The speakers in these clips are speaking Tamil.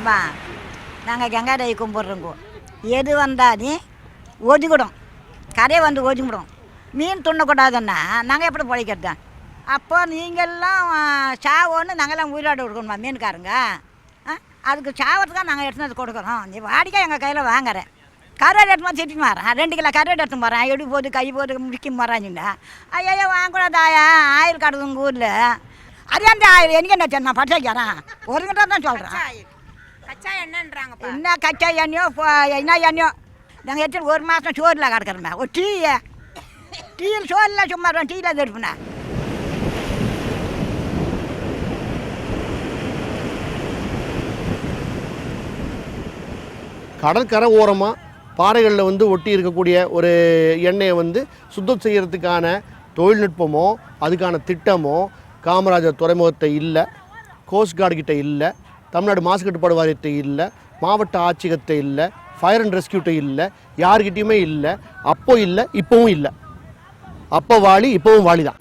தெரியுமா? நாங்கள் கங்காதேவி கும்பிட்றோங்கோ. எது வந்தாலும் ஒதுக்கிடும், கரையை வந்து ஒதுங்கிடும். மீன் துண்ணக்கூடாதுன்னா நாங்கள் எப்படி பிழைக்கிறது? அப்போ நீங்கள்லாம் சாவோன்னு நாங்கள்லாம் உயிரோடு கொடுக்கணுமா மீன்காரங்க? அதுக்கு சாவறதுக்காக நாங்கள் எடுத்துன்னு வந்து கொடுக்குறோம். நீ வாடிக்கை எங்கள் கையில் வாங்குற கருவாடு எடுத்து மாதிரி திட்டின்னு வரேன். 2 கிலோ கருவாடு எடுத்து போகிறேன். எப்படி போகுது கை போகுது முடிக்க போகிறாங்கண்ணா. ஐயோ வாங்கக்கூடாது ஆயா, ஆயில் கடவுது உங்கள் ஊரில். அரியாண்ட ஆயில் எனக்கு என்ன சரி, நான் பட்டைக்கிறேன் ஒரு கிட்ட தான் சொல்கிறேன். கச்சா எண்ணெய்ன்றாங்க. என்ன கச்சா எண்ணெயோ என்ன எண்ணெயோ நாங்கள் எடுத்து 1 மாதம் சோறில் கிடக்கிறோமே. ஒரு டீயில் சோறில் சும்மா டீயில் அது எடுப்பேண்ணா. கடற்கரை ஓரமாக பாறைகளில் வந்து ஒட்டி இருக்கக்கூடிய ஒரு எண்ணெயை வந்து சுத்தம் செய்கிறதுக்கான தொழில்நுட்பமோ அதுக்கான திட்டமோ காமராஜர் துறைமுகத்தை இல்லை, கோஸ்ட்கார்டுகிட்ட இல்லை, தமிழ்நாடு மாசு கட்டுப்பாடு வாரியத்தை இல்லை, மாவட்ட ஆட்சியகத்தை இல்லை, ஃபயர் அண்ட் ரெஸ்கியூட்டை இல்லை, யார்கிட்டையுமே இல்லை. அப்போ இல்லை, இப்போவும் இல்லை. அப்போ வாளி, இப்போவும் வாளி தான்.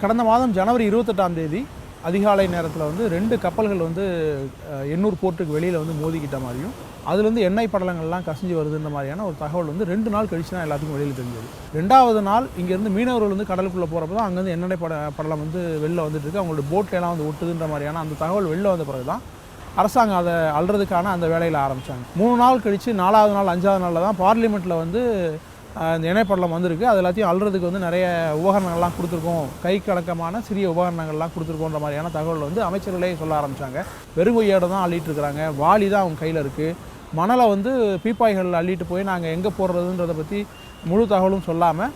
கடந்த மாதம் ஜனவரி 28ஆம் தேதி அதிகாலை நேரத்தில் வந்து 2 கப்பல்கள் வந்து எண்ணூர் போர்ட்டுக்கு வெளியில் வந்து மோதிக்கிட்ட மாதிரியும் அதுலேருந்து எண்ணெய் படலங்கள்லாம் கசிஞ்சு வருதுன்ற மாதிரியான ஒரு தகவல் வந்து 2 நாள் கழிச்சு தான் எல்லாத்துக்கும் வெளியில் தெரிஞ்சது. 2வது நாள் இங்கேருந்து மீனவர்கள் வந்து கடலுக்குள்ளே போகிறப்ப தான் அங்கேருந்து எண்ணெய் படலம் வந்து வெளில வந்துட்டு இருக்கு, அவங்களோட போட்லாம் வந்து ஒட்டுதுன்ற மாதிரியான அந்த தகவல் வெளில வந்த பிறகு தான் அரசாங்கம் அதை அல்றதுக்கான அந்த வேலையில் ஆரம்பித்தாங்க. 3 நாள் கழித்து 4வது நாள் 5வது நாளில் தான் பார்லிமெண்ட்டில் வந்து இந்த எண்ணெய் படலம் வந்திருக்கு. அது எல்லாத்தையும் அல்றதுக்கு வந்து நிறைய உபகரணங்கள்லாம் கொடுத்துருக்கோம், கை கணக்கமான சிறிய உபகரணங்கள்லாம் கொடுத்துருக்கோன்ற மாதிரியான தகவல் வந்து அமைச்சர்களே சொல்ல ஆரம்பித்தாங்க. வெறுங்கையோடு தான் அள்ளிட்டு இருக்கிறாங்க, வாளி தான் அவங்க கையில் இருக்குது. மணலை வந்து பீப்பாய்களில் அள்ளிட்டு போய் நாங்கள் எங்கே போடுறதுன்றதை பற்றி முழு தகவலும் சொல்லாமல்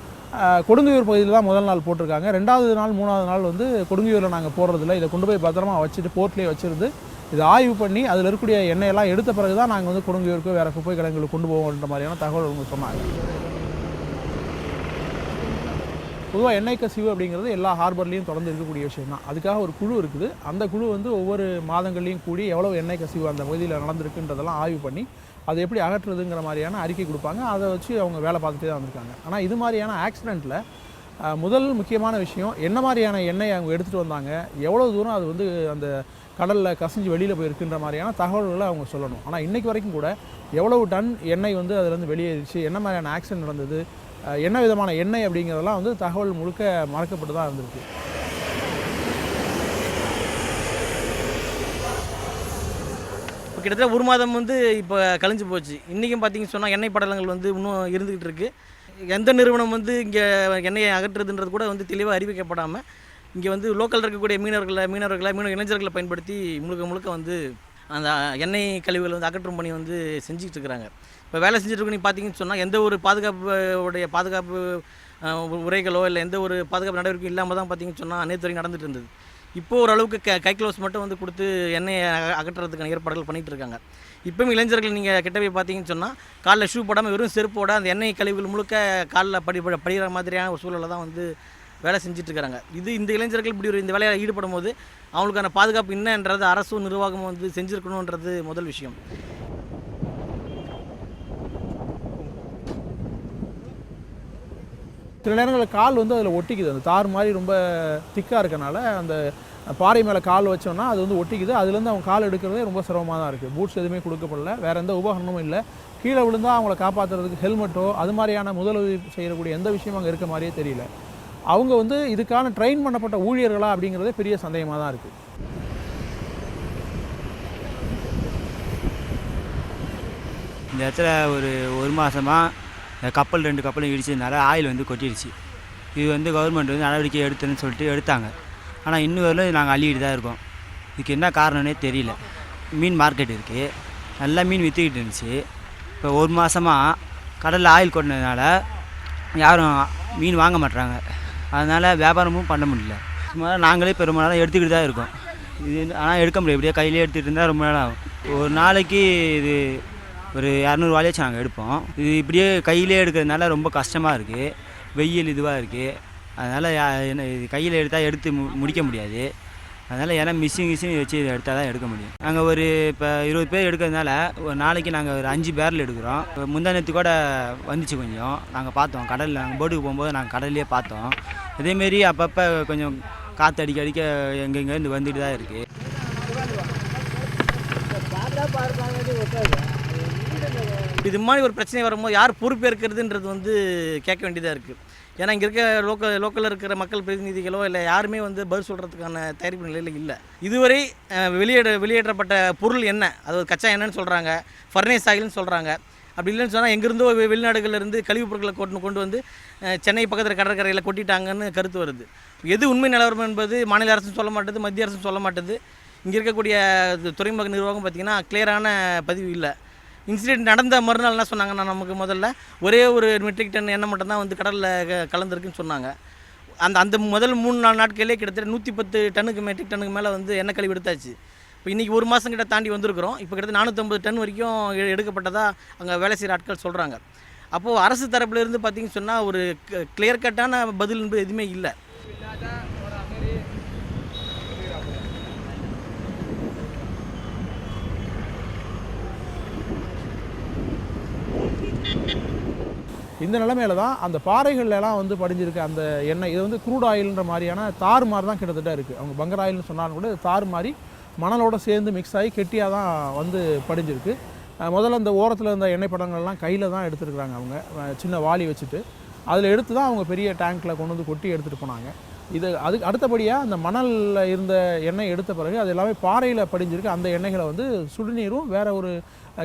கொடுங்கையூர் பகுதியில் தான் முதல் நாள் போட்டிருக்காங்க. 2வது நாள் 3வது நாள் வந்து கொடுங்கையூரில் நாங்கள் போடுறதில்ல, இதை கொண்டு போய் பத்திரமா வச்சுட்டு போர்ட்லேயே வச்சுருந்து இதை ஆய்வு பண்ணி அதில் இருக்கக்கூடிய எண்ணெயெல்லாம் எடுத்த பிறகு தான் நாங்கள் வந்து கொடுங்கையூருக்கு வேறு குப்பை கிடங்குகளுக்கு கொண்டு போவோன்ற மாதிரியான தகவல் அவங்க சொன்னாங்க. பொதுவாக எண்ணெய் கசிவு அப்படிங்கிறது எல்லா ஹார்பர்லேயும் தொடர்ந்து இருக்கக்கூடிய விஷயம் தான். அதுக்காக ஒரு குழு இருக்குது. அந்த குழு வந்து ஒவ்வொரு மாதங்கள்லையும் கூடி எவ்வளோ எண்ணெய் கசிவு அந்த பகுதியில் நடந்திருக்குன்றதெல்லாம் ஆய்வு பண்ணி அதை எப்படி அகற்றுறதுங்கிற மாதிரியான அறிக்கை கொடுப்பாங்க. அதை வச்சு அவங்க வேலை பார்த்துட்டே தான் வந்திருக்காங்க. ஆனால் இது மாதிரியான ஆக்சிடெண்ட்டில் முதல் முக்கியமான விஷயம் என்ன மாதிரியான எண்ணெய் அவங்க எடுத்துகிட்டு வந்தாங்க, எவ்வளோ தூரம் அது வந்து அந்த கடலில் கசிஞ்சு வெளியில் போயிருக்குன்ற மாதிரியான தகவல்களை அவங்க சொல்லணும். ஆனால் இன்றைக்கு வரைக்கும் கூட எவ்வளவு டன் எண்ணெய் வந்து அதுலேருந்து வெளியேறிச்சு, என்ன மாதிரியான ஆக்சிடெண்ட் நடந்தது, என்ன விதமான எண்ணெய் அப்படிங்கிறதெல்லாம் வந்து தகவல் முழுக்க மறக்கப்பட்டு தான் இருந்திருக்கு. இப்போ கிட்டத்தட்ட 1 மாதம் வந்து இப்போ கழிஞ்சு போச்சு. இன்றைக்கும் பார்த்தீங்கன்னு சொன்னால் எண்ணெய் படலங்கள் வந்து இன்னும் இருந்துக்கிட்டு இருக்குது. எந்த நிறுவனம் வந்து இங்கே எண்ணெயை அகற்றுறதுன்றது கூட வந்து தெளிவாக அறிவிக்கப்படாமல் இங்கே வந்து லோக்கலில் இருக்கக்கூடிய மீனவ இளைஞர்களை பயன்படுத்தி முழுக்க வந்து அந்த எண்ணெய் கழிவுகளை வந்து அகற்றும் பணி வந்து செஞ்சுக்கிட்டு இருக்கிறாங்க. இப்போ வேலை செஞ்சுட்டு நீங்கள் பார்த்தீங்கன்னு சொன்னால் எந்த ஒரு பாதுகாப்பு உரைகளோ இல்லை எந்த ஒரு பாதுகாப்பு நடவடிக்கையும் இல்லாமல் தான் பார்த்தீங்கன்னு சொன்னால் நேற்று வரைக்கும் நடந்துட்டு இருந்தது. இப்போது ஓரளவுக்கு கை க்ளவுஸ் மட்டும் வந்து கொடுத்து எண்ணெயை அகற்றுறதுக்கான ஏற்பாடுகள் பண்ணிகிட்டு இருக்காங்க. இப்போவும் இளைஞர்கள் நீங்கள் கிட்ட போய் பார்த்தீங்கன்னு சொன்னால் காலில் ஷூ போடாமல் வெறும் செருப்போட அந்த எண்ணெய் கழிவுகள் முழுக்க காலில் படிக்கிற மாதிரியான ஒரு சூழலை தான் வந்து வேலை செஞ்சிட்ருக்கிறாங்க. இந்த இளைஞர்கள் இப்படி இந்த வேலையில் ஈடுபடும் போது அவங்களுக்கான பாதுகாப்பு என்னன்றது அரசும் நிர்வாகமும் வந்து செஞ்சுருக்கணுன்றது முதல் விஷயம். சில நேரங்களில் கால் வந்து அதில் ஒட்டிக்குது, அந்த தார் மாதிரி ரொம்ப திக்காக இருக்கனால அந்த பாறை மேலே கால் வச்சோன்னா அது வந்து ஒட்டிக்குது. அதுலேருந்து அவங்க கால் எடுக்கிறதே ரொம்ப சிரமமாக தான் இருக்குது. பூட்ஸ் எதுவுமே கொடுக்கப்படல, வேறு எந்த உபகரணமும் இல்லை. கீழே விழுந்தால் அவங்கள காப்பாற்றுறதுக்கு ஹெல்மெட்டோ அது மாதிரியான முதலுதவி செய்யக்கூடிய எந்த விஷயமும் அங்கே இருக்க மாதிரியே தெரியல. அவங்க வந்து இதுக்கான ட்ரெயின் பண்ணப்பட்ட ஊழியர்களா அப்படிங்கிறதே பெரிய சந்தேகமாக தான் இருக்குது. இந்த இடத்துல ஒரு மாதமாக கப்பல் 2 கப்பலும் இடிச்சதுனால ஆயில் வந்து கொட்டிடுச்சு. இது வந்து கவர்மெண்ட் வந்து நடவடிக்கை எடுத்துன்னு சொல்லிட்டு எடுத்தாங்க. ஆனால் இன்னும் வரலும் நாங்கள் அள்ளிக்கிட்டு தான் இருக்கோம். இதுக்கு என்ன காரணம்னே தெரியல. மீன் மார்க்கெட் இருக்குது, நல்லா மீன் விற்றுக்கிட்டு இருந்துச்சு. இப்போ 1 மாதமாக கடலில் ஆயில் கொட்டினதுனால யாரும் மீன் வாங்க மாட்டுறாங்க. அதனால் வியாபாரமும் பண்ண முடியல. சும்மா நாங்களே பெரும்பாலும் எடுத்துக்கிட்டு தான் இருக்கோம். இது ஆனால் எடுக்க முடியாது, இப்படியே கையிலே எடுத்துகிட்டு இருந்தால் ரொம்ப நேரம் ஆகும். ஒரு நாளைக்கு இது ஒரு 200 வாலியாச்சும் நாங்கள் எடுப்போம். இது இப்படியே கையிலே எடுக்கிறதுனால ரொம்ப கஷ்டமாக இருக்குது. வெயில் இதுவாக இருக்குது. அதனால் என்ன இது கையில் எடுத்தால் எடுத்து முடிக்க முடியாது. அதனால் ஏன்னா மிஷின் வச்சு எடுத்தால் தான் எடுக்க முடியும். நாங்கள் ஒரு இப்போ 20 பேர் எடுக்கிறதுனால ஒரு நாளைக்கு நாங்கள் ஒரு 5 பேரல் எடுக்கிறோம். முந்தானத்து கூட வந்துச்சு கொஞ்சம், நாங்கள் பார்த்தோம் கடலில், நாங்கள் போட்டுக்கு போகும்போது நாங்கள் கடல்லையே பார்த்தோம். அதேமாரி அப்பப்போ கொஞ்சம் காற்று அடிக்க எங்கெங்கேருந்து வந்துட்டு தான் இருக்குது. இது மாதிரி ஒரு பிரச்சனை வரும்போது யார் பொறுப்பேற்கிறதுன்றது வந்து கேட்க வேண்டியதாக இருக்குது. ஏன்னா இங்கே இருக்க லோக்கலில் இருக்கிற மக்கள் பிரதிநிதிகளோ இல்லை யாருமே வந்து பதில் சொல்கிறதுக்கான தயாரிப்பு நிலையில் இல்லை. இதுவரை வெளியேற்றப்பட்ட பொருள் என்ன, அது கச்சா என்னன்னு சொல்கிறாங்க, ஃபர்னேஸ் ஆயில்னு சொல்கிறாங்க. அப்படி இல்லைன்னு சொன்னால் எங்கேருந்தோ வெளிநாடுகளிலிருந்து கழிவுப் பொருட்களை கொண்டு வந்து சென்னை பக்கத்தில் கடற்கரையில் கொட்டிட்டாங்கன்னு கருத்து வருது. எது உண்மை நிலவரம் என்பது மாநில அரசும் சொல்ல மாட்டேது, மத்திய அரசும் சொல்ல மாட்டேது. இங்கே இருக்கக்கூடிய துறைமுக நிர்வாகம் பார்த்திங்கன்னா கிளியரான பதிவு இல்லை. இன்சிடென்ட் நடந்த மறுநாள் என்ன சொன்னாங்கன்னா, நமக்கு முதல்ல ஒரே ஒரு மெட்ரிக் டன் எண்ணெய் மட்டும்தான் வந்து கடலில் கலந்துருக்குன்னு சொன்னாங்க. அந்த முதல் 3-4 நாட்களே கிட்டத்தட்ட 110 மெட்ரிக் டன்னுக்கு மேலே வந்து எண்ணெய் கழிவு எடுத்தாச்சு. இப்போ இன்றைக்கி ஒரு மாதம் கிட்ட தாண்டி வந்திருக்கிறோம். இப்போ கிட்டத்தட்ட 450 டன் வரைக்கும் எடுக்கப்பட்டதாக அங்கே வேலை செய்கிற ஆட்கள் சொல்கிறாங்க. அப்போது அரசு தரப்புலேருந்து பார்த்திங்கன்னு சொன்னால் ஒரு கிளியர் கட்டான பதில் என்பது எதுவுமே இல்லை. இந்த நிலைமையில தான் அந்த பாறைகள்லாம் வந்து படிஞ்சிருக்கு அந்த எண்ணெய். இது வந்து க்ரூட் ஆயில்ன்ற மாதிரியான தார் மாதிரி தான் கிட்டத்தட்ட இருக்குது. அவங்க பங்கர் ஆயில்னு சொன்னாலும் கூட தார் மாதிரி மணலோடு சேர்ந்து மிக்ஸ் ஆகி கெட்டியாக தான் வந்து படிஞ்சிருக்கு. முதல்ல இந்த ஓரத்தில் இருந்த எண்ணெய் படங்கள்லாம் கையில் தான் எடுத்துருக்குறாங்க. அவங்க சின்ன வாளி வச்சுட்டு அதில் எடுத்து தான் அவங்க பெரிய டேங்க்கில் கொண்டு வந்து கொட்டி எடுத்துகிட்டு போனாங்க. அதுக்கு அடுத்தபடியாக அந்த மணலில் இருந்த எண்ணெய் எடுத்த பிறகு அது எல்லாமே பாறையில் படிஞ்சிருக்கு. அந்த எண்ணெய்களை வந்து சுடுநீரும் வேறு ஒரு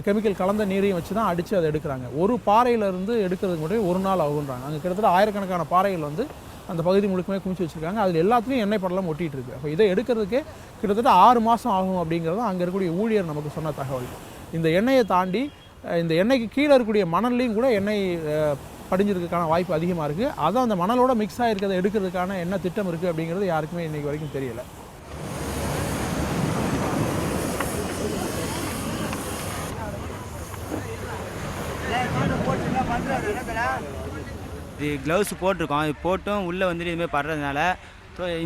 கெமிக்கல் கலந்த நீரையும் வச்சு தான் அடித்து அதை எடுக்கிறாங்க. ஒரு பாறையிலேருந்து எடுக்கிறதுக்கு மட்டும் ஒரு நாள் ஆகுன்றாங்க. அங்கே கிட்டத்தட்ட ஆயிரக்கணக்கான பாறைகள் வந்து அந்த பகுதி முழுக்கமே குமிச்சு வச்சுருக்காங்க. அதில் எல்லாத்துலேயும் எண்ணெய் படலாம் ஒட்டிகிட்டு இருக்குது. அப்போ இதை எடுக்கிறதுக்கே கிட்டத்தட்ட 6 மாதம் ஆகும் அப்படிங்கிறது அங்கே இருக்கக்கூடிய ஊழியர் நமக்கு சொன்ன தகவல். இந்த எண்ணெயை தாண்டி இந்த எண்ணெய்க்கு கீழே இருக்கக்கூடிய மணல்லையும் கூட எண்ணெய் படிஞ்சிருக்கிறதுக்கான வாய்ப்பு அதிகமாக இருக்குது. அதான் அந்த மணலோட மிக்ஸ் ஆகிருக்கிறத எடுக்கிறதுக்கான என்ன திட்டம் இருக்குது அப்படிங்கிறது யாருக்குமே இன்றைக்கி வரைக்கும் தெரியலை. இது க்ளவுஸ் போட்டிருக்கோம். இது போட்டும் உள்ளே வந்துட்டு இதுமாதிரி படுறதுனால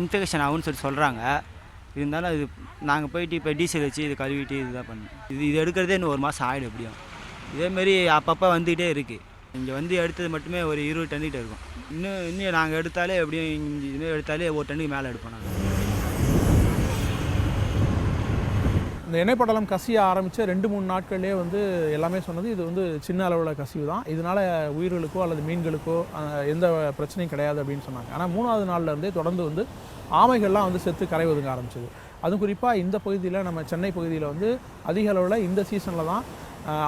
இன்ஃபெக்ஷன் ஆகும்னு சொல்கிறாங்க. இருந்தாலும் அது நாங்கள் போயிட்டு இப்போ டீசல் வச்சு இது கழுவிட்டு இதுதான் பண்ணோம். இது எடுக்கிறதே இன்னும் 1 மாதம் ஆகிடும் எப்படியும். இதேமாரி அப்பப்போ வந்துக்கிட்டே இருக்குது. இங்கே வந்து எடுத்தது மட்டுமே ஒரு 20 டன்னுக்கிட்ட இருக்கும். இன்னும் நாங்கள் எடுத்தாலே எப்படியும் இதுமாதிரி எடுத்தாலே 1 டன்னுக்கு மேலே எடுப்போம் நாங்கள். இந்த எண்ணெய் படலம் கசிய ஆரம்பித்த 2-3 நாட்கள்லேயே வந்து எல்லாமே சொன்னது இது வந்து சின்ன அளவில் கசிவு தான், இதனால் உயிர்களுக்கோ அல்லது மீன்களுக்கோ எந்த பிரச்சனையும் கிடையாது அப்படின்னு சொன்னாங்க. ஆனால் 3ஆவது நாள்லேருந்தே தொடர்ந்து வந்து ஆமைகள்லாம் வந்து செத்து கரை ஒதுங்க ஆரம்பிச்சது. அதுவும் குறிப்பாக இந்த பகுதியில், நம்ம சென்னை பகுதியில் வந்து அதிக அளவில் இந்த சீசனில் தான்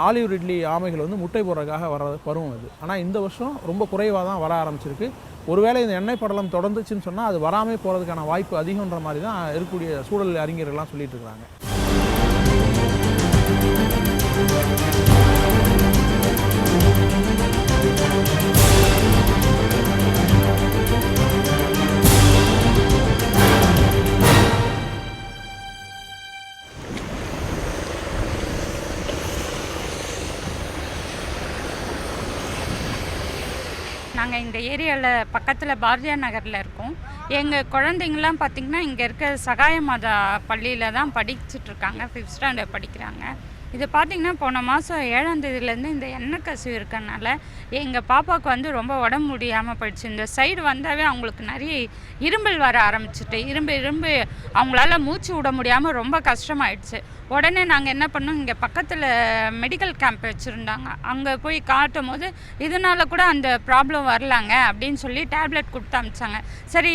ஆலிவ் ரிட்லி ஆமைகள் வந்து முட்டை போடுறதுக்காக வரும் அது. ஆனால் இந்த வருஷம் ரொம்ப குறைவாக தான் வர ஆரம்பிச்சிருக்கு. ஒருவேளை இந்த எண்ணெய் படலம் தொடர்ந்துச்சுன்னு சொன்னால் அது வராமல் போகிறதுக்கான வாய்ப்பு அதிகன்ற மாதிரி தான் இருக்கக்கூடிய சூழல் அறிஞர்கள்லாம் சொல்லிட்டு இருக்கிறாங்க. நாங்கள் இந்த ஏரியாவில் பக்கத்தில் பாரதியார் நகரில் இருக்கோம். எங்கள் குழந்தைங்களாம் பார்த்திங்கன்னா இங்கே இருக்க சகாய மாதா பள்ளியில் தான் படிச்சுட்ருக்காங்க. 5th ஸ்டாண்டர்ட் படிக்கிறாங்க. இது பார்த்திங்கன்னா போன மாதம் 7ஆம் தேதியிலேருந்து இந்த எண்ணெய் கசிவு இருக்கனால எங்கள் பாப்பாவுக்கு வந்து ரொம்ப உடம்பு முடியாமல் போயிடுச்சு. இந்த சைடு வந்தாவே அவங்களுக்கு நிறைய இரும்பல் வர ஆரம்பிச்சிட்டு இரும்பு அவங்களால மூச்சு விட முடியாமல் ரொம்ப கஷ்டமாயிடுச்சு. உடனே நாங்கள் என்ன பண்ணோம், இங்கே பக்கத்தில் மெடிக்கல் கேம்ப் வச்சுருந்தாங்க, அங்கே போய் காட்டும் போது இதனால் கூட அந்த ப்ராப்ளம் வரலாங்க அப்படின்னு சொல்லி டேப்லெட் கொடுத்து அனுப்பிச்சாங்க. சரி,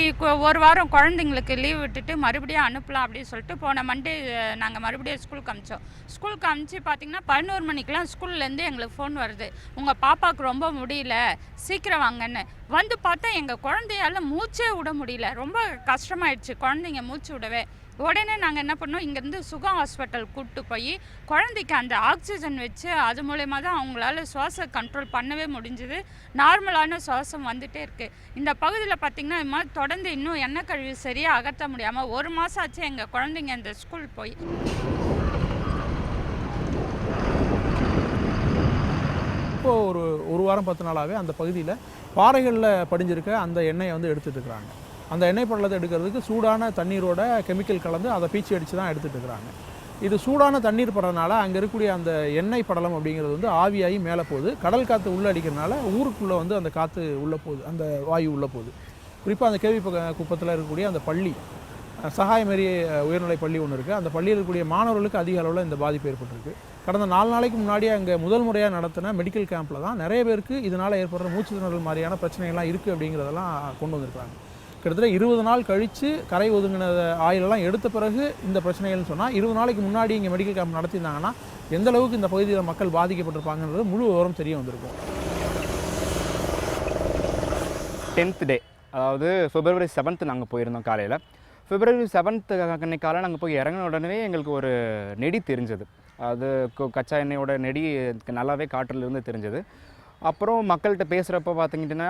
ஒரு வாரம் குழந்தைங்களுக்கு லீவ் விட்டுட்டு மறுபடியும் அனுப்பலாம் அப்படின்னு சொல்லிட்டு போன மண்டே நாங்கள் மறுபடியும் ஸ்கூலுக்கு அனுப்பிச்சோம். ஸ்கூலுக்கு அனுப்பிச்சு பார்த்திங்கன்னா 11 மணிக்கெலாம் ஸ்கூல்லேருந்து எங்களுக்கு ஃபோன் வருது, உங்கள் பாப்பாவுக்கு ரொம்ப முடியல, சீக்கிரம் வாங்கன்னு. வந்து பார்த்தா எங்கள் குழந்தையால் மூச்சே விட முடியல, ரொம்ப கஷ்டமாயிடுச்சு குழந்தைங்க மூச்சு விடவே. உடனே நாங்கள் என்ன பண்ணோம், இங்கேருந்து சுகா ஹாஸ்பிட்டல் கூப்பிட்டு போய் குழந்தைக்கு அந்த ஆக்சிஜன் வச்சு அது மூலயமா தான் அவங்களால சுவாச கண்ட்ரோல் பண்ணவே முடிஞ்சுது. நார்மலான சுவாசம் வந்துகிட்டே இருக்குது. இந்த பகுதியில் பார்த்திங்கன்னா இது மாதிரி தொடர்ந்து இன்னும் எண்ணெய் கழிவு சரியாக அகற்ற முடியாமல் 1 மாதம் ஆச்சு எங்கள் குழந்தைங்க அந்த ஸ்கூல் போய். இப்போது ஒரு வாரம் 10 நாளாகவே அந்த பகுதியில் பாறைகளில் படிஞ்சிருக்க அந்த எண்ணெயை வந்து எடுத்துகிட்டு இருக்கிறாங்க. அந்த எண்ணெய் படலத்தை எடுக்கிறதுக்கு சூடான தண்ணீரோட கெமிக்கல் கலந்து அதை பீச்சி அடித்து தான் எடுத்துகிட்டு இருக்கிறாங்க. இது சூடான தண்ணீர் படுறதுனால அங்கே இருக்கக்கூடிய அந்த எண்ணெய் படலம் அப்படிங்கிறது வந்து ஆவியாகி மேலே போகுது. கடல் காற்று உள்ளே அடிக்கிறதுனால ஊருக்குள்ளே வந்து அந்த காற்று உள்ளே போகுது, அந்த வாயு உள்ளே போகுது. குறிப்பாக அந்த கேவி குப்பத்தில் இருக்கக்கூடிய அந்த பள்ளி சகாயமேரி உயர்நிலை பள்ளி ஒன்று இருக்குது. அந்த பள்ளியில் இருக்கக்கூடிய மாணவர்களுக்கு அதிக அளவில் இந்த பாதிப்பு ஏற்பட்டிருக்கு. கடந்த 4 நாளைக்கு முன்னாடியே அங்கே முதல் முறையாக நடத்தின மெடிக்கல் கேம்பில் தான் நிறைய பேருக்கு இதனால் ஏற்படுற மூச்சு திணறல் மாதிரியான பிரச்சனைகள்லாம் இருக்குது அப்படிங்கிறதெல்லாம் கொண்டு வந்திருக்காங்க. கிட்டத்தட்ட 20 நாள் கழித்து கரை ஒதுங்கின ஆயிலெல்லாம் எடுத்த பிறகு இந்த பிரச்சனைகள்னு சொன்னால் 20 நாளைக்கு முன்னாடி இங்கே மெடிக்கல் கேம்ப் நடத்தியிருந்தாங்கன்னா எந்த அளவுக்கு இந்த பகுதியில் மக்கள் பாதிக்கப்பட்டிருப்பாங்கன்றது முழு விவரம் தெரிய வந்திருக்கும். 10th டே, அதாவது February 7th நாங்கள் போயிருந்தோம் காலையில். February 7th அன்னைக்கு காலையில் நாங்கள் போய் இறங்கின உடனே எங்களுக்கு ஒரு நெடி தெரிஞ்சது. அது கச்சா எண்ணெயோட நெடி நல்லாவே காற்றிலிருந்து தெரிஞ்சது. அப்புறம் மக்கள்கிட்ட பேசுகிறப்ப பார்த்திங்கன்னா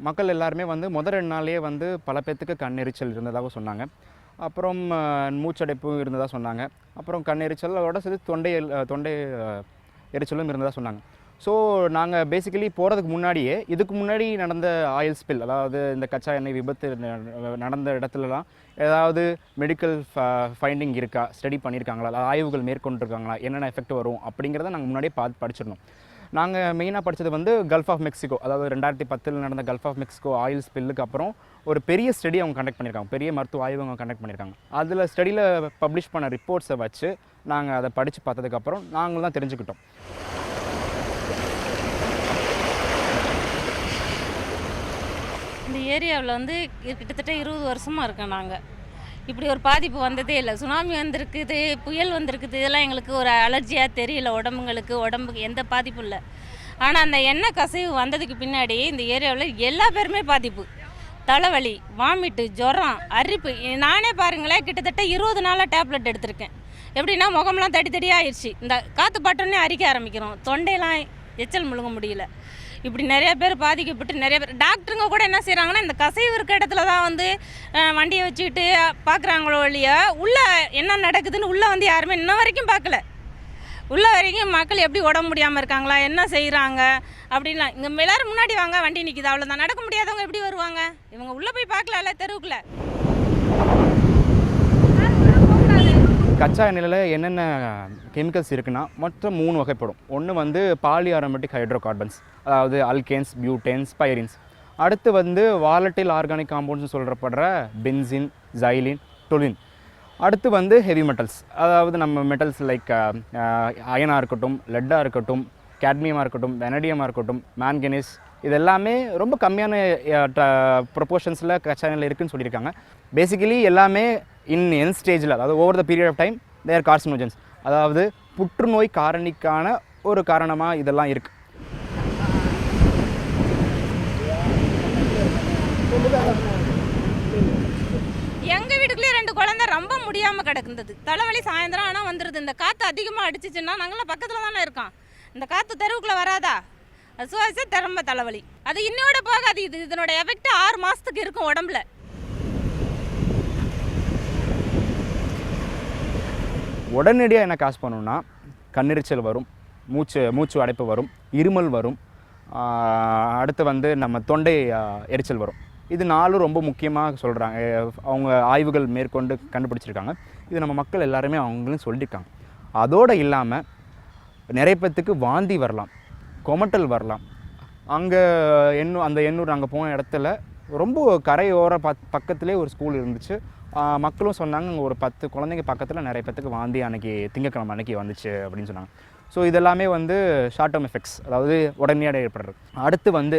மக்கள் எல்லாருமே வந்து முதல் 2 நாள்லேயே வந்து பல பேர்த்துக்கு கண்ணெரிச்சல் இருந்ததாக சொன்னாங்க. அப்புறம் மூச்சடைப்பு இருந்ததாக சொன்னாங்க. அப்புறம் கண்ணெரிச்சலோட சேர்த்து தொண்டை எரிச்சலும் இருந்ததாக சொன்னாங்க. ஸோ நாங்கள் பேசிக்கலி போகிறதுக்கு முன்னாடியே இதுக்கு முன்னாடி நடந்த ஆயில் ஸ்பில், அதாவது இந்த கச்சா எண்ணெய் விபத்து நடந்த இடத்துலலாம் ஏதாவது மெடிக்கல் ஃபைண்டிங் இருக்கா, ஸ்டடி பண்ணியிருக்காங்களா, ஆய்வுகள் மேற்கொண்டிருக்காங்களா, என்னென்ன எஃபெக்ட் வரும் அப்படிங்கிறத நாங்கள் முன்னாடியே படிச்சிடணும். நாங்கள் மெயினாக படித்தது வந்து கல்ஃப் ஆஃப் மெக்சிகோ, அதாவது 2010 நடந்த கல்ஃப் ஆஃப் மெக்சிகோ ஆயில் ஸ்பில்லுக்கு அப்புறம் ஒரு பெரிய ஸ்டடி அவங்க கண்டக்ட் பண்ணியிருக்காங்க, பெரிய மருத்துவ ஆய்வு அவங்க கண்டக்ட் பண்ணியிருக்காங்க. அதில் ஸ்டடியில் பப்ளிஷ் பண்ண ரிப்போர்ட்ஸை வச்சு நாங்கள் அதை படித்து பார்த்ததுக்கப்புறம் நாங்களும் தான் தெரிஞ்சுக்கிட்டோம். இந்த ஏரியாவில் வந்து கிட்டத்தட்ட 20 வருஷமாக இருக்கோம். நாங்கள் இப்படி ஒரு பாதிப்பு வந்ததே இல்லை. சுனாமி வந்திருக்குது, புயல் வந்திருக்குது, இதெல்லாம் எங்களுக்கு ஒரு அலர்ஜியாக தெரியல. உடம்புக்கு எந்த பாதிப்பும் இல்லை. ஆனால் அந்த எண்ணெய் கசிவு வந்ததுக்கு பின்னாடி இந்த ஏரியாவில் எல்லா பேருமே பாதிப்பு. தலைவலி, வாமிட்டு, ஜுரம், அரிப்பு. நானே பாருங்களேன், கிட்டத்தட்ட 20 நாளாக டேப்லெட் எடுத்திருக்கேன். எப்படின்னா முகம்லாம் தடியாக ஆயிடுச்சு. இந்த காற்று பட்டோன்னே அரிக்க ஆரம்பிக்கிறோம், தொண்டையெல்லாம் எச்சல் முழுங்க முடியல. இப்படி நிறைய பேர் பாதிக்கப்பட்டு நிறைய பேர் டாக்டருங்க கூட என்ன செய்கிறாங்கன்னா இந்த கசிவு இருக்க இடத்துல தான் வந்து வண்டியை வச்சுக்கிட்டு பார்க்குறாங்களோ இல்லையா, உள்ளே என்ன நடக்குதுன்னு உள்ளே வந்து யாருமே இன்ன வரைக்கும் பார்க்கல. உள்ள வரைக்கும் மக்கள் எப்படி உடம்பு முடியாமல் இருக்காங்களா, என்ன செய்கிறாங்க அப்படின்லாம். இங்கே எல்லோரும் முன்னாடி வாங்க, வண்டி நிற்கிது, அவ்வளோதான். நடக்க முடியாதவங்க எப்படி வருவாங்க? இவங்க உள்ளே போய் பார்க்கலாம்ல தெருவுக்குள்ள. கச்சா எண்ணெயில் என்னென்ன கெமிக்கல்ஸ் இருக்குன்னா மொத்தம் 3 வகைப்படும். ஒன்று வந்து பாலியாரோமேட்டிக் ஹைட்ரோ கார்பன்ஸ், அதாவது அல்கேன்ஸ், பியூட்டேன்ஸ், பைரின்ஸ். அடுத்து வந்து வாலட்டைல் ஆர்கானிக் காம்பவுண்ட்ஸ்னு சொல்கிறப்படுற பென்சின், ஜைலின், டொலின். அடுத்து வந்து ஹெவி மெட்டல்ஸ், அதாவது நம்ம மெட்டல்ஸ் லைக் அயனாக இருக்கட்டும், லெட்டாக இருக்கட்டும், கேட்மியமாக இருக்கட்டும், வெனடியமாக இருக்கட்டும், மேங்கனீஸ். இது எல்லாமே ரொம்ப கம்மியான ப்ரொபோர்ஷன்ஸில் கச்சா எண்ணெயில் இருக்குதுன்னு சொல்லியிருக்காங்க. பேசிக்கலி எல்லாமே என் ஸ்டேஜில், அதாவது over the period of time their carcinogens, அதாவது புற்றுநோய் காரணிக்கான ஒரு காரணமாக இதெல்லாம் இருக்குது. எங்கள் வீட்டுக்குள்ளேயே 2 குழந்தை ரொம்ப முடியாமல் கிடக்குது. தலைவலி சாயந்தரம் ஆனால் வந்துடுது. இந்த காற்று அதிகமாக அடிச்சிச்சுன்னா நாங்களாம் பக்கத்தில் தானே இருக்கோம். இந்த காற்று தெருவுக்குள்ளே வராதா, அது சுவாச திரும்ப தலைவலி. அது இன்னோட போகாது. இதனோட எஃபெக்ட் 6 மாதத்துக்கு இருக்கும் உடம்புல. உடனடியாக என்ன காசு பண்ணணும்னா கண்ணெரிச்சல் வரும், மூச்சு அடைப்பு வரும், இருமல் வரும், அடுத்து வந்து நம்ம தொண்டை எரிச்சல் வரும். இது 4 ரொம்ப முக்கியமாக சொல்கிறாங்க, அவங்க ஆய்வுகள் மேற்கொண்டு கண்டுபிடிச்சிருக்காங்க. இது நம்ம மக்கள் எல்லாருமே அவங்களும் சொல்லியிருக்காங்க. அதோடு இல்லாமல் நிறைய பேர்த்துக்கு வாந்தி வரலாம், கொமட்டல் வரலாம். அங்கே அந்த எண்ணூர் நாங்கள் போன இடத்துல ரொம்ப கரையோர பக்கத்துலேயே ஒரு ஸ்கூல் இருந்துச்சு. மக்களும் சொன்னாங்க அங்கே ஒரு 10 குழந்தைங்க பக்கத்தில் நிறைய பேர்த்துக்கு வாந்தி அன்றைக்கி திங்கக்கிழமை அன்றைக்கி வந்துச்சு அப்படின்னு சொன்னாங்க. ஸோ இதெல்லாமே வந்து ஷார்ட் டேர்ம் எஃபெக்ட்ஸ், அதாவது உடனடியாக ஏற்படுறது. அடுத்து வந்து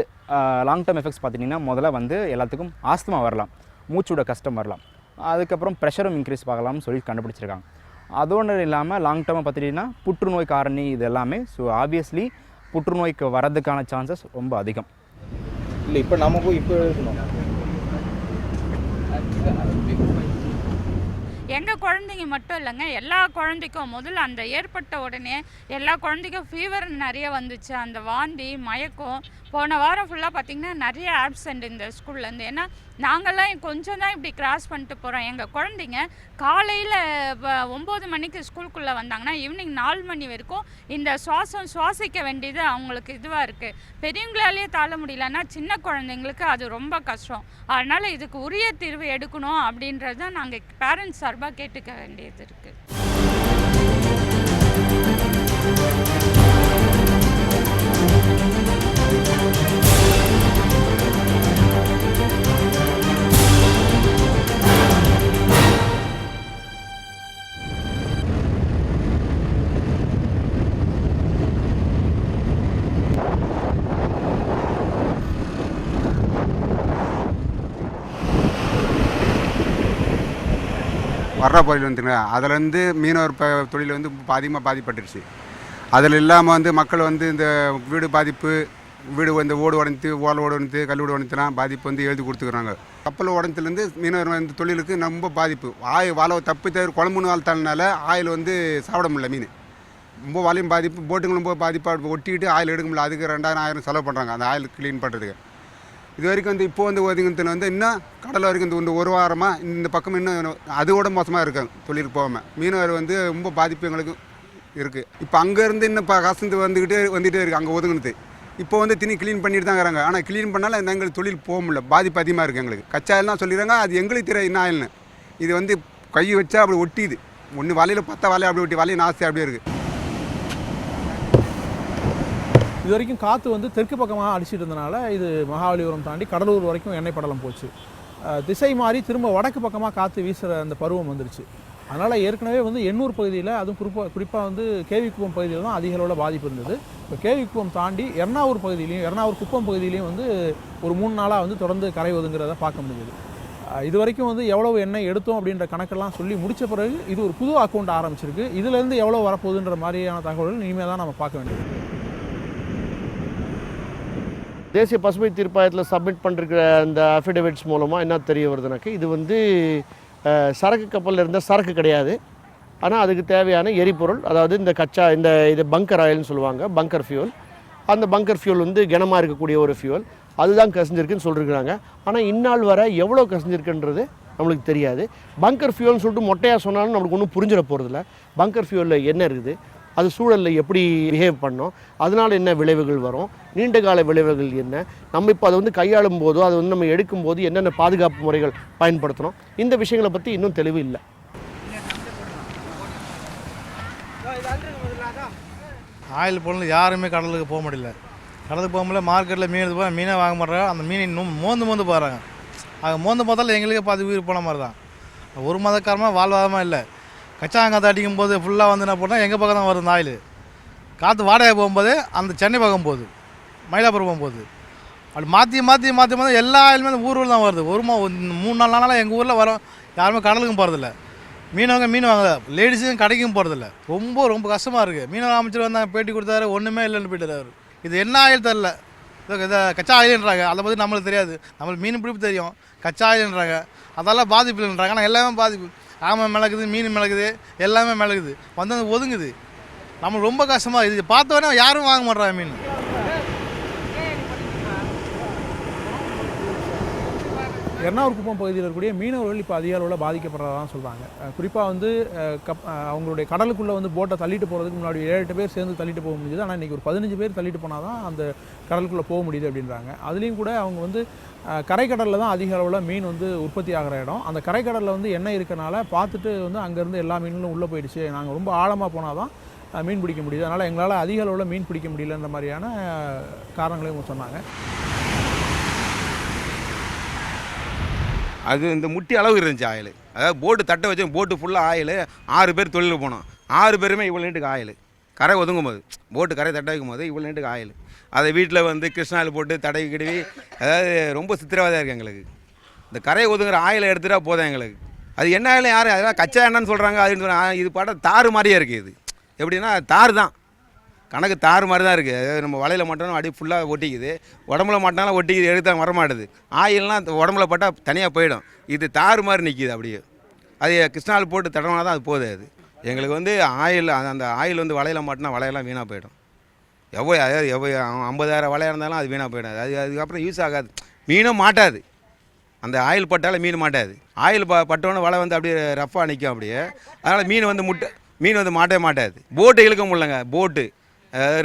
லாங் டேர்ம் எஃபெக்ட்ஸ் பார்த்திங்கன்னா முதல்ல வந்து எல்லாத்துக்கும் ஆஸ்துமா வரலாம், மூச்சோட கஷ்டம் வரலாம், அதுக்கப்புறம் ப்ரெஷரும் இன்க்ரீஸ் ஆகலாம்னு சொல்லி கண்டுபிடிச்சிருக்காங்க. அதோடு இல்லாமல் லாங் டேர்மை பார்த்திங்கன்னா புற்றுநோய் காரணி இது எல்லாமே. ஸோ ஆப்வியஸ்லி புற்றுநோய்க்கு வரதுக்கான சான்சஸ் ரொம்ப அதிகம். இல்லை இப்போ நம்ம போய் இப்போ இருக்கணும். எங்கள் குழந்தைங்க மட்டும் இல்லைங்க, எல்லா குழந்தைக்கும் முதல்ல அந்த ஏற்பட்ட உடனே எல்லா குழந்தைக்கும் ஃபீவர் நிறைய வந்துச்சு, அந்த வாந்தி, மயக்கம். போன வாரம் ஃபுல்லாக பார்த்திங்கன்னா நிறைய ஆப்சண்ட் இந்த ஸ்கூல்லேருந்து. ஏன்னா நாங்கள்லாம் கொஞ்சம் தான் இப்படி கிராஸ் பண்ணிட்டு போகிறோம். எங்கள் குழந்தைங்க காலையில் 9 மணிக்கு ஸ்கூலுக்குள்ளே வந்தாங்கன்னா ஈவினிங் 4 மணி வரைக்கும் இந்த சுவாசிக்க வேண்டியது அவங்களுக்கு இதுவாக இருக்குது. பெரியவங்களாலேயே தாழ முடியலன்னா சின்ன குழந்தைங்களுக்கு அது ரொம்ப கஷ்டம். அதனால் இதுக்கு உரிய தீர்வு எடுக்கணும் அப்படின்றது தான் நாங்கள் பேரண்ட்ஸ் சார்பாக கேட்டுக்க வேண்டியது இருக்குது. வர்ற பகுதியில் வந்துங்க அதிலேருந்து மீனவர் தொழில் வந்து அதிகமாக பாதிப்பட்டுருச்சு. அதில் இல்லாமல் வந்து மக்கள் வந்து இந்த வீடு பாதிப்பு, வீடு வந்து ஓடு உடஞ்சி ஓலை ஓடு உடஞ்சி கல்லூடு உடஞ்சிலாம் பாதிப்பு வந்து எழுதி கொடுத்துக்குறாங்க. கப்பல் உடஞ்சதுலேருந்து மீனவர் வந்து தொழிலுக்கு ரொம்ப பாதிப்பு. வலை தப்பு தவிர குழம்புன்னு வளர்த்தாலனால ஆயில் வந்து சாப்பிட முடியல. மீன் ரொம்ப வலையும் பாதிப்பு, போட்டுங்களும் ரொம்ப பாதிப்பாக ஒட்டிக்கிட்டு ஆயில் எடுக்க முடியல. அதுக்கு 2000 செலவு பண்ணுறாங்க அந்த ஆயில் க்ளீன் பண்ணுறதுக்கு. இது வரைக்கும் வந்து இப்போ வந்து ஒதுங்கத்தில் வந்து இன்னும் கடல் வரைக்கும் இந்த ஒரு வாரமாக இந்த பக்கம் இன்னும் அதோட மோசமாக இருக்காங்க தொழிலுக்கு போகாமல். மீனவர் வந்து ரொம்ப பாதிப்பு எங்களுக்கு இருக்குது. இப்போ அங்கேருந்து இன்னும் கசந்து வந்துக்கிட்டே இருக்குது அங்கே ஒதுங்கினது. இப்போ வந்து திணி க்ளீன் பண்ணிட்டு தான் இருக்கிறாங்க. ஆனால் க்ளீன் பண்ணாலும் எங்களுக்கு தொழில் போக முடியல, பாதிப்பு அதிகமாக இருக்குது எங்களுக்கு. கச்சா ஆயில்னா சொல்லிடுறாங்க, அது எங்களுக்கு தெரியாது என்ன ஆயில்னு. இது வந்து கை வச்சா அப்படி ஒட்டிது. ஒன்று வலையில் 10 வலையை அப்படி ஒட்டி வலையை நாஸ்தி அப்படியே இருக்குது. இது வரைக்கும் காற்று வந்து தெற்கு பக்கமாக அடிச்சிட்டு இருந்தனால இது மகாபலிபுரம் தாண்டி கடலூர் வரைக்கும் எண்ணெய் படலம் போச்சு. திசை மாறி திரும்ப வடக்கு பக்கமாக காற்று வீசுகிற அந்த பருவம் வந்துருச்சு. அதனால் ஏற்கனவே வந்து எண்ணூர் பகுதியில், அதுவும் குறிப்பாக வந்து கேவிக்குப்பம் பகுதியில் தான் அதிக அளவில் பாதிப்பு இருந்தது. இப்போ கேவிக்குப்பம் தாண்டி எர்ணாவூர் பகுதியிலையும் எர்ணாவூர் குப்பம் பகுதியிலையும் வந்து ஒரு 3 நாளாக வந்து தொடர்ந்து கரை ஒதுங்கிறத பார்க்க முடியுது. இது வரைக்கும் வந்து எவ்வளவு எண்ணெய் எடுத்தோம் அப்படின்ற கணக்கெல்லாம் சொல்லி முடித்த பிறகு இது ஒரு புது அக்கௌண்ட் ஆரம்பிச்சிருக்கு. இதுலேருந்து எவ்வளோ வரப்போகுதுன்ற மாதிரியான தகவல்கள் இனிமேல் தான் நம்ம பார்க்க வேண்டியது. தேசிய பசுமை தீர்ப்பாயத்தில் சப்மிட் பண்ணிருக்கிற அந்த அஃபிடவிட்ஸ் மூலமாக என்ன தெரிய வருதுனாக்கா, இது வந்து சரக்கு கப்பலில் இருந்த சரக்கு கிடையாது. ஆனால் அதுக்கு தேவையான எரிபொருள், அதாவது இந்த கச்சா இது பங்கர் ஆயில்னு சொல்லுவாங்க, பங்கர் ஃபியூல். அந்த பங்கர் ஃபியூல் வந்து கனமாக இருக்கக்கூடிய ஒரு ஃபியூல், அதுதான் கசிஞ்சிருக்குன்னு சொல்லியிருக்கிறாங்க. ஆனால் இந்நாள் வர எவ்வளோ கசிஞ்சிருக்குன்றது நம்மளுக்கு தெரியாது. பங்கர் ஃபியூல்னு சொல்லிட்டு மொட்டையாக சொன்னாலும் நம்மளுக்கு ஒன்றும் புரிஞ்சிட போகிறதில்ல. பங்கர் ஃபியூலில் என்ன இருக்குது, அது சூழலில் எப்படி பிஹேவ் பண்ணோம், அதனால் என்ன விளைவுகள் வரும், நீண்ட கால விளைவுகள் என்ன, நம்ம இப்போ அதை வந்து கையாளும் போதோ அதை வந்து நம்ம எடுக்கும்போது என்னென்ன பாதுகாப்பு முறைகள் பயன்படுத்தணும், இந்த விஷயங்களை பற்றி இன்னும் தெளிவு இல்லை. ஆயில் பொருள் யாருமே கடலுக்கு போக முடியல. கடலுக்கு போக முடியல, மார்க்கெட்டில் மீன் எடுத்து போய் மீனை வாங்க மாட்டாங்க. அந்த மீனை இன்னும் மோந்து போகிறாங்க. அது மோந்து பார்த்தாலும் எங்களுக்கே பாதி உயிர் போன மாதிரி தான். ஒரு மாதக்காரமாக வாழ்வாதமாக இல்லை. கச்சாங்காற்று அடிக்கும் போது ஃபுல்லாக வந்து என்ன போட்டால் எங்கள் பக்கம் தான் வருது ஆயில். காற்று வாடகை போகும்போது அந்த சென்னை பக்கம் போகுது, மயிலாப்பூர் போகும்போது. அப்படி மாற்றி எல்லா ஆயிலுமே அந்த ஊரில் தான் வருது. 3-4 நாளாக எங்கள் ஊரில் வரோம். யாருமே கடலுக்கும் போகிறதில்ல. மீனவங்க மீன் வாங்கல, லேடிஸும் கடைக்கும் போகிறதில்ல. ரொம்ப கஷ்டமாக இருக்குது. மீனவ அமைச்சர் வந்தாங்க, பேட்டி கொடுத்தாரு, ஒன்றுமே இல்லைன்னு போயிட்டார் அவர். இது என்ன ஆயில் தெரில, இதை கச்சா ஆயில்ன்றாங்க. அதை பற்றி நம்மளுக்கு தெரியாது. நம்மளுக்கு மீன் பிடிப்பு தெரியும், கச்சா ஆயில்ன்றாங்க. அதெல்லாம் பாதிப்பு இல்லைன்றாங்க. ஆனால் எல்லாமே பாதிப்பு. ஆமை மிளகுது, மீன் மிளகுது, எல்லாமே மிளகுது, வந்து ஒதுங்குது. நம்மளுக்கு ரொம்ப கஷ்டமாக இது பார்த்தோன்னே யாரும் வாங்க மாட்றாங்க மீன். எர்ணாவூர் குப்பம் பகுதியில் இருக்கக்கூடிய மீனவர்கள் இப்போ அதிக அளவில் பாதிக்கப்படுறதான் சொல்கிறாங்க. குறிப்பாக வந்து அவங்களுடைய கடலுக்குள்ளே வந்து போட்டை தள்ளிட்டு போகிறதுக்கு முன்னாடி 7-8 பேர் சேர்ந்து தள்ளிட்டு போக முடியுது. ஆனால் இன்றைக்கி ஒரு 15 பேர் தள்ளிட்டு போனால் தான் அந்த கடலுக்குள்ளே போக முடியுது அப்படின்றாங்க. அதுலேயும் கூட அவங்க வந்து கரைக்கடலில் தான் அதிக அளவில் மீன் வந்து உற்பத்தி ஆகிற இடம். அந்த கரைக்கடலில் வந்து எண்ணெய் இருக்கனால பார்த்துட்டு வந்து அங்கேருந்து எல்லா மீன்களும் உள்ளே போயிடுச்சு, நாங்கள் ரொம்ப ஆழமாக போனால் தான் மீன் பிடிக்க முடியுது, அதனால் எங்களால் அதிக அளவில் மீன் பிடிக்க முடியலன்ற மாதிரியான காரணங்களையும் சொன்னாங்க. அது இந்த முட்டி அளவு இருந்துச்சு ஆயில். அதாவது போட்டு தட்டை வச்சு போட்டு ஃபுல்லாக ஆயில். 6 பேர் தொழிலுக்கு போனோம். 6 பேருமே இவ்வளோ நீட்டுக்கு ஆயில். கரை ஒதுங்கும் போது, போட்டு கரை தட்டை வைக்கும் போது இவ்வளோ நீட்டுக்கு ஆயில். அதை வீட்டில் வந்து கிருஷ்ணாயில் போட்டு தடவி கிடவி, அதாவது ரொம்ப சித்திரவதையாக இருக்குது எங்களுக்கு. இந்த கரையை ஒதுங்குற ஆயிலை எடுத்துட்டா போதும் எங்களுக்கு. அது என்ன ஆயிலும் யார் அதெல்லாம் கச்சா எண்ணெய்னு சொல்கிறாங்க, அதுன்னு சொல்கிறாங்க. இது பாட்ட தாறு மாதிரியே இருக்குது. இது எப்படின்னா தாறு தான், கணக்கு தாறு மாதிரி தான் இருக்குது. அதாவது நம்ம வலையில் மாட்டோம்னா அடி ஃபுல்லாக ஒட்டிக்குது, உடம்புல மாட்டினாலும் ஒட்டிக்குது, எடுத்தால் வரமாட்டுது. ஆயில்னால் உடம்புல பட்டால் தனியாக போயிடும். இது தாறு மாதிரி நிற்கிது அப்படியே. அது கிருஷ்ணாயில் போட்டு தடவினா தான் அது போகுது. அது எங்களுக்கு வந்து ஆயில், அந்த ஆயில் வந்து வலையில் மாட்டினா வலையெல்லாம் வீணாக போயிடும். அதாவது 50,000 வலையாக இருந்தாலும் அது வீணாக போயிடும். அதுக்கப்புறம் யூஸ் ஆகாது, மீனும் மாட்டாது. அந்த ஆயில் பட்டால் மீன் மாட்டாது. ஆயில் பட்டோன்னே வலை வந்து அப்படியே ரஃப்பாக நிற்கும் அப்படியே. அதனால் மீன் வந்து மாட்டவே மாட்டாது. போட்டு இழுக்க முடியலங்க. போட்டு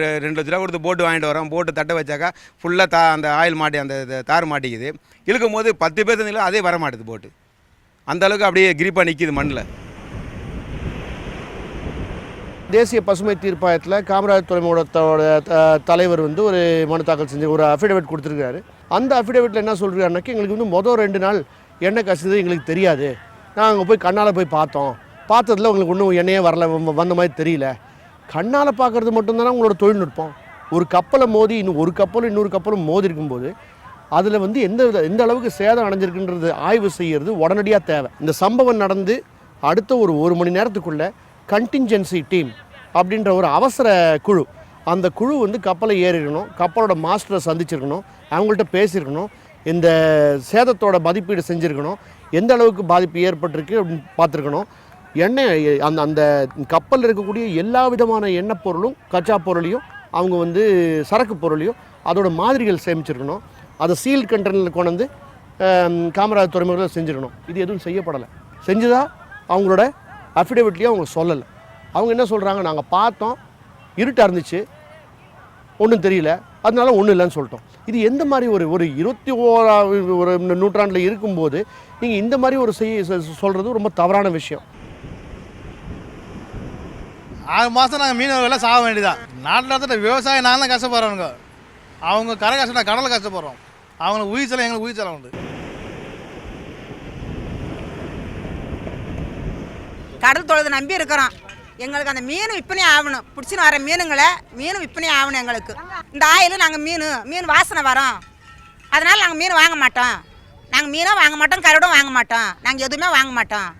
2 லட்ச ரூபா கொடுத்து போட்டு வாங்கிட்டு வரோம். போட்டு தட்டை வச்சாக்கா ஃபுல்லாக அந்த ஆயில் மாட்டி அந்த தார் மாட்டிக்குது. இழுக்கும் போது 10 பேர் தண்ணியில் அதே வர மாட்டுது போட்டு. அந்த அளவுக்கு அப்படியே கிரிப்பாக நிற்கிது மண்ணில். தேசிய பசுமை தீர்ப்பாயத்தில் காமராஜர் துறைமுகத்தோட தலைவர் வந்து ஒரு மனு தாக்கல் செஞ்சு ஒரு அஃபிடவிட் கொடுத்துருக்காரு. அந்த அஃபிடவிட்டில் என்ன சொல்கிறாருனாக்கா, எங்களுக்கு வந்து மொதல் 2 நாள் எண்ணெய் கசிது எங்களுக்கு தெரியாது. நாங்கள் போய் கண்ணால் போய் பார்த்ததில் உங்களுக்கு ஒன்றும் எண்ணெயே வந்த மாதிரி தெரியல. கண்ணால் பார்க்குறது மட்டும்தானே உங்களோட தொழில்நுட்பம். ஒரு கப்பலை மோதி ஒரு கப்பலும் இன்னொரு கப்பலும் மோதி இருக்கும்போது அதில் வந்து எந்த அளவுக்கு சேதம் அடைஞ்சிருக்குன்றது ஆய்வு செய்கிறது உடனடியாக தேவை. இந்த சம்பவம் நடந்து அடுத்த ஒரு மணி நேரத்துக்குள்ளே கண்டின்ஜென்சி டீம் அப்படின்ற ஒரு அவசர குழு, அந்த குழு வந்து கப்பலை ஏறிக்கணும், கப்பலோட மாஸ்டரை சந்திச்சிருக்கணும், அவங்கள்ட்ட பேசியிருக்கணும், இந்த சேதத்தோட மதிப்பீடு செஞ்சுருக்கணும், எந்த அளவுக்கு பாதிப்பு ஏற்பட்டிருக்கு அப்படின்னு பார்த்துருக்கணும். எண்ணெய் அந்த கப்பலில் இருக்கக்கூடிய எல்லா விதமான எண்ணெய் பொருளும் கச்சா பொருளையும் அவங்க வந்து சரக்கு பொருளையும் அதோட மாதிரிகள் சேமிச்சிருக்கணும். அதை சீல் கண்டெய்னரில் கொண்டு வந்து காமராஜர் துறைமுகத்தில் செஞ்சுருக்கணும். இது எதுவும் செய்யப்படலை. செஞ்சுதா அவங்களோட அஃபிடவிட்லேயும் அவங்க சொல்லலை. அவங்க என்ன சொல்கிறாங்க, நாங்கள் பார்த்தோம், இருட்டாக இருந்துச்சு, ஒன்றும் தெரியல, அதனால ஒன்றும் இல்லைன்னு சொல்லிட்டோம். இது எந்த மாதிரி ஒரு 21ஆம் நூற்றாண்டில் இருக்கும்போது நீங்கள் இந்த மாதிரி ஒரு சொல்கிறது ரொம்ப தவறான விஷயம். 6 மாதம் நாங்கள் மீனவர்களெல்லாம் சாக வேண்டியதான். நாட்டில் இருக்கிற விவசாயம் நாங்கள் தான் கஷ்டப்படுறோங்க. அவங்க கரை கஷ்டம், கடலில் கஷ்டப்படுறோம். அவங்களுக்கு உயிர் செலவு, எங்களுக்கு உயிர் செலவு உண்டு. கடல் தொழுது நம்பி இருக்கிறோம். எங்களுக்கு அந்த மீன் விற்பனை ஆகணும். பிடிச்சின்னு வர மீன் விற்பனை ஆகணும் எங்களுக்கு. இந்த ஆயில் நாங்கள் மீன் வாசனை வரோம், அதனால் நாங்கள் மீன் வாங்க மாட்டோம். நாங்கள் மீனும் வாங்க மாட்டோம், கரடும் வாங்க மாட்டோம், நாங்கள் எதுவுமே வாங்க மாட்டோம்.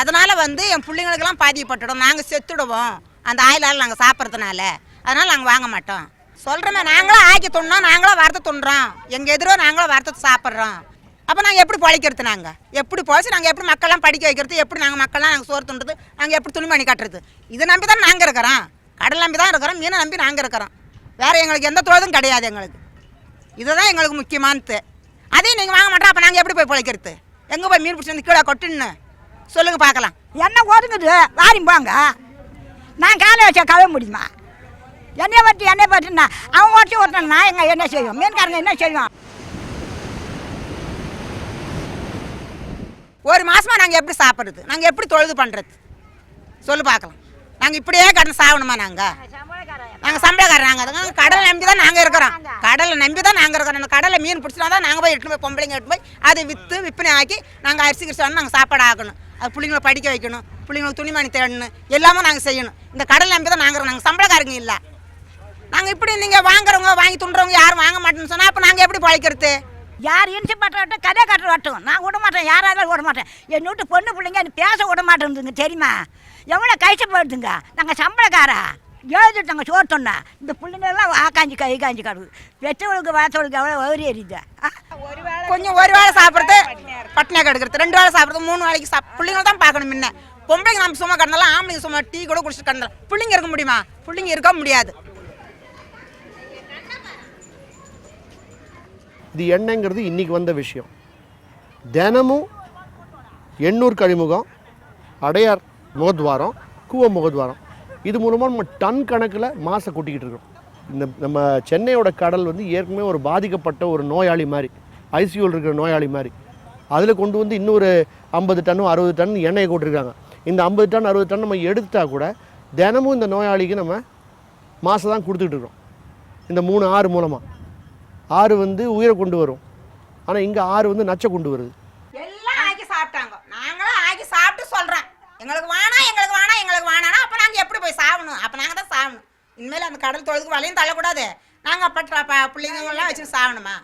அதனால் வந்து என் பிள்ளைங்களுக்கெல்லாம் பாதிக்கப்பட்டுடும், நாங்கள் செத்துடுவோம் அந்த ஆயிலால் நாங்கள் சாப்பிட்றதுனால. அதனால் நாங்கள் வாங்க மாட்டோம். சொல்கிறோமே, நாங்களும் ஆக்கி துண்ணோம், நாங்களும் வறுத்து துண்டுறோம், எங்கள் எதிரோ நாங்களும் வறுத்து சாப்பிட்றோம். அப்போ நாங்கள் எப்படி பிழைக்கிறது? நாங்கள் எப்படி பொழைச்சி நாங்கள் எப்படி மக்கள்லாம் படிக்க வைக்கிறது? எப்படி நாங்கள் சோறு துண்டுறது? நாங்கள் எப்படி துணிமணி கட்டுறது? இதை நம்பி தான் நாங்கள் இருக்கிறோம். கடல் நம்பி தான் இருக்கிறோம், மீனை நம்பி நாங்கள் இருக்கிறோம். வேறு எங்களுக்கு எந்த தொழிலும் கிடையாது. எங்களுக்கு இதுதான் எங்களுக்கு முக்கியமானது. அதையும் நீங்கள் வாங்க மாட்டோம், அப்போ நாங்கள் எப்படி போய் பிழைக்கிறது? எங்கே போய் மீன் பிடிச்சி வந்து கீழே கொட்டுன்னு சொல்லுங்கள் பார்க்கலாம். என்ன ஒதுங்குது, வாரி போங்க. நான் காலை வச்சா கவ முடியுமா? என்னை பற்றினா அவன் ஓட்டி ஓட்டினா எங்கள் என்ன செய்வோம்? மீன்காரங்க என்ன செய்வோம்? ஒரு மாதமாக நாங்கள் எப்படி சாப்பிட்றது? நாங்கள் எப்படி தொழுது பண்ணுறது? சொல்லு பார்க்கலாம். நாங்கள் இப்படியே கடந்து சாகணுமா? நாங்கள் சம்பளக்காரர். நாங்கள் கடலை நம்பி தான் நாங்கள் இருக்கிறோம். கடலை நம்பி தான் நாங்கள் இருக்கிறோம். அந்த கடலை மீன் பிடிச்சினா தான் நாங்கள் போய் எட்டு போய் பொம்பளைங்க எட்டு போய் அதை விற்பனை ஆக்கி நாங்கள் அரிசி கிரிசி நாங்கள் சாப்பாடு ஆக்கணும். அது பிள்ளைங்களை படிக்க வைக்கணும், பிள்ளைங்களுக்கு துணிமணி தேடணும், எல்லாமே நாங்கள் செய்யணும். இந்த கடலை நம்பி தான் நாங்கள் நாங்கள் சம்பளக்காரங்க இல்லை. நாங்கள் இப்படி நீங்கள் வாங்குறவங்க வாங்கி துண்டுறவங்க யாரும் வாங்க மாட்டேன்னு சொன்னால் அப்போ நாங்கள் எப்படி பழைக்கிறது? யார் இன்சி பட்டம் கதை கட்டுற வட்டும் நான் விட மாட்டேன், யாராலும் விட மாட்டேன். என் வீட்டு பொண்ணு பிள்ளைங்க அது பேச விட மாட்டேங்குதுங்க, தெரியுமா? எவ்வளோ கஷ்டப்படுதுங்க. நாங்கள் சம்பளக்காரா எழுதிட்டாங்க சோறு சொன்னா. இந்த பிள்ளைங்கெல்லாம் காஞ்சி கை காஞ்சி கிடக்குது. பெற்றவளுக்கு வாசவளுக்கு எவ்வளோ வரி எறியுது. கொஞ்சம் ஒரு வேளை சாப்பிட்றது பட்டினியாக கிடக்கிறது, 2 வேளை சாப்பிட்றது, 3 வேளைக்கு பிள்ளைங்க தான் பார்க்கணும். முன்ன பொம்பளைங்க நம்ம சும்மா கிடந்தாலும் ஆம்பளைங்க சும்மா டீ கூட குடிச்சிட்டு கிடந்தாலும் பிள்ளைங்க இருக்க முடியுமா? பிள்ளைங்க இருக்க முடியாது. இது எண்ணெய்ங்கிறது இன்றைக்கி வந்த விஷயம். தினமும் எண்ணூர் கழிமுகம், அடையார் முகத்வாரம், கூவ முகத்வாரம், இது மூலமாக நம்ம டன் கணக்கில் மாசை கொட்டிக்கிட்டு இருக்கோம். நம்ம சென்னையோட கடல் வந்து ஏற்கனவே ஒரு பாதிக்கப்பட்ட ஒரு நோயாளி மாதிரி, ஐசியூவில் இருக்கிற நோயாளி மாதிரி. அதில் கொண்டு வந்து இன்னொரு 50 டன்னு 60 டன் எண்ணெயை கொட்டிருக்காங்க. இந்த 50 டன் 60 டன் நம்ம எடுத்துட்டா கூட தினமும் இந்த நோயாளிக்கு நம்ம மாசை தான் கொடுத்துக்கிட்டு இருக்கோம். இந்த 3 ஆறு மூலமாக. ஆறு வந்து உயிரை கொண்டு வரும், ஆனால் இங்கே ஆறு வந்து நச்சை கொண்டு வருது. எல்லாம் ஆக்கி சாப்பிட்டாங்க, நாங்களும் ஆக்கி சாப்பிட்டு சொல்கிறேன் எங்களுக்கு வேணாம். அப்போ நாங்கள் எப்படி போய் சாகணும்? அப்போ நாங்கள் தான் சாகணும். இனிமேல் அந்த கடல் தொழுதுக்கு வலையும் தள்ளக்கூடாது. நாங்கள் அப்போ பிள்ளைங்கள்லாம் வச்சு சாகணுமா?